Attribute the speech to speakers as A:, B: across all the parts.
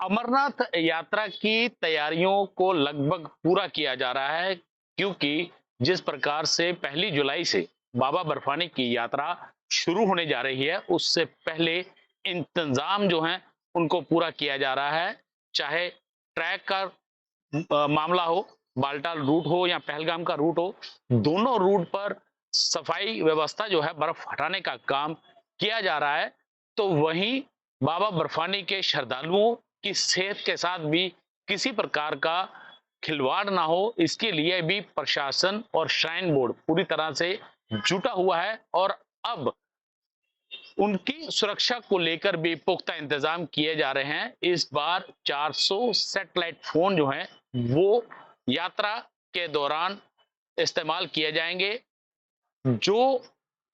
A: अमरनाथ यात्रा की तैयारियों को लगभग पूरा किया जा रहा है क्योंकि जिस प्रकार से 1 जुलाई से बाबा बर्फानी की यात्रा शुरू होने जा रही है उससे पहले इंतजाम जो हैं उनको पूरा किया जा रहा है। चाहे ट्रैक का मामला हो, बालटाल रूट हो या पहलगाम का रूट हो, दोनों रूट पर सफाई व्यवस्था जो है बर्फ हटाने का काम किया जा रहा है। तो वहीं बाबा बर्फानी के श्रद्धालुओं की सेहत के साथ भी किसी प्रकार का खिलवाड़ ना हो, इसके लिए भी प्रशासन और श्राइन बोर्ड पूरी तरह से जुटा हुआ है और अब उनकी सुरक्षा को लेकर भी पुख्ता इंतजाम किए जा रहे हैं। इस बार 400 सैटेलाइट फोन जो हैं वो यात्रा के दौरान इस्तेमाल किए जाएंगे। जो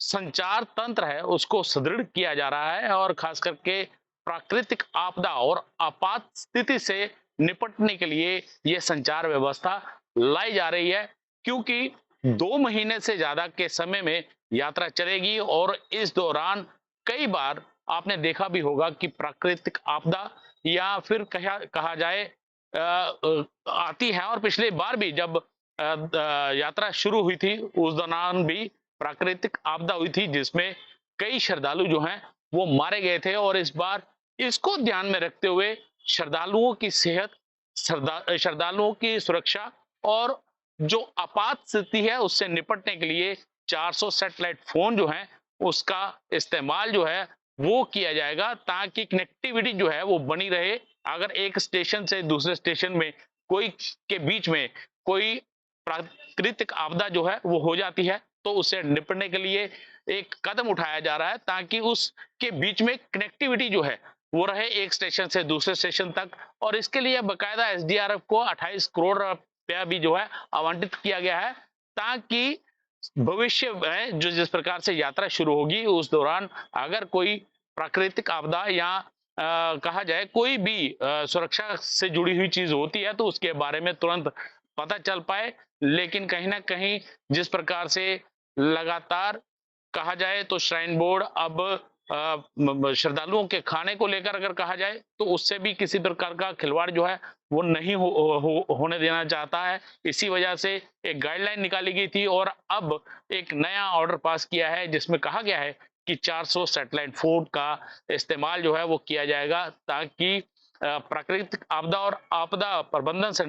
A: संचार तंत्र है उसको सुदृढ़ किया जा रहा है और खास करके प्राकृतिक आपदा और आपात स्थिति से निपटने के लिए यह संचार व्यवस्था लाई जा रही है क्योंकि 2 महीने से ज्यादा के समय में यात्रा चलेगी और इस दौरान कई बार आपने देखा भी होगा कि प्राकृतिक आपदा या फिर कहा जाए आती है और पिछले बार भी जब यात्रा शुरू हुई थी उस दौरान भी प्राकृतिक आपदा हुई थी जिसमें कई श्रद्धालु जो हैं वो मारे गए थे और इस बार इसको ध्यान में रखते हुए श्रद्धालुओं की सेहत, श्रद्धालुओं की सुरक्षा और जो आपात स्थिति है उससे निपटने के लिए 400 सैटेलाइट फोन जो हैं उसका इस्तेमाल जो है वो किया जाएगा ताकि कनेक्टिविटी जो है वो बनी रहे। अगर एक स्टेशन से दूसरे स्टेशन में कोई के बीच में कोई प्राकृतिक आपदा जो है वो हो जाती है तो उससे निपटने के लिए एक कदम उठाया जा रहा है ताकि उसके बीच में कनेक्टिविटी जो है वो रहे एक स्टेशन से दूसरे स्टेशन तक। और इसके लिए बकायदा एसडीआरएफ को 28 करोड़ रुपया भी जो है आवंटित किया गया है ताकि भविष्य में जो जिस प्रकार से यात्रा शुरू होगी उस दौरान अगर कोई प्राकृतिक आपदा या कहा जाए कोई भी सुरक्षा से जुड़ी हुई चीज होती है तो उसके बारे में तुरंत पता चल पाए। लेकिन कहीं ना कहीं जिस प्रकार से लगातार कहा जाए तो श्राइन बोर्ड अब श्रद्धालुओं के खाने को लेकर अगर कहा जाए तो उससे भी किसी प्रकार का खिलवाड़ जो है वो नहीं होने देना चाहता है। इसी वजह से एक गाइडलाइन निकाली गई थी और अब एक नया ऑर्डर पास किया है जिसमें कहा गया है कि 400 सैटेलाइट फोन का इस्तेमाल जो है वो किया जाएगा ताकि प्राकृतिक आपदा और आपदा प्रबंधन से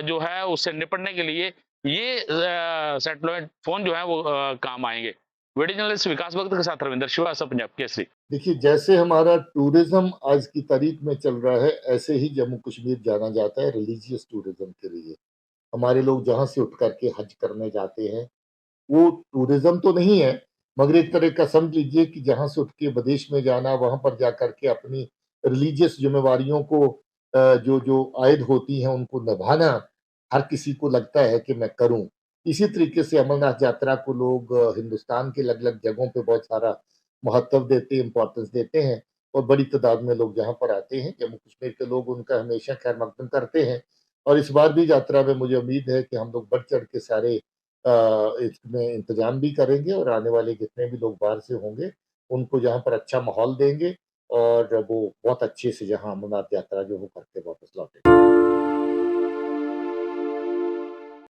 A: जो है उससे निपटने के लिए ये सैटेलाइट फोन जो है वो काम आएंगे। वीडियो जर्नलिस्ट विकास भक्त के साथ रविंदर श्रीवास्तव, पंजाब केसरी।
B: देखिए, जैसे हमारा टूरिज्म आज की तारीख में चल रहा है, ऐसे ही जम्मू कश्मीर जाना जाता है रिलीजियस टूरिज्म के लिए। हमारे लोग जहाँ से उठ करके हज करने जाते हैं, वो टूरिज्म तो नहीं है, मगर एक तरह का समझ लीजिए कि जहाँ से उठ के विदेश में जाना, वहाँ पर जाकर के अपनी रिलीजियस ज़िम्मेवारियों को जो जो आयद होती हैं, उनको निभाना हर किसी को लगता है कि मैं करूँ। इसी तरीके से अमरनाथ यात्रा को लोग हिंदुस्तान के अलग-अलग जगहों पे बहुत सारा महत्व देते हैं, इम्पोर्टेंस देते हैं और बड़ी तादाद में लोग जहाँ पर आते हैं, जम्मू कश्मीर के लोग उनका हमेशा खैर मकदम करते हैं और इस बार भी यात्रा में मुझे उम्मीद है कि हम लोग बढ़-चढ़ के सारे इसमें इंतज़ाम भी करेंगे और आने वाले जितने भी लोग बाहर से होंगे, उनको यहाँ पर अच्छा माहौल देंगे और वो बहुत अच्छे से यहाँ अमरनाथ यात्रा जो वो करके वापस लौटेंगे।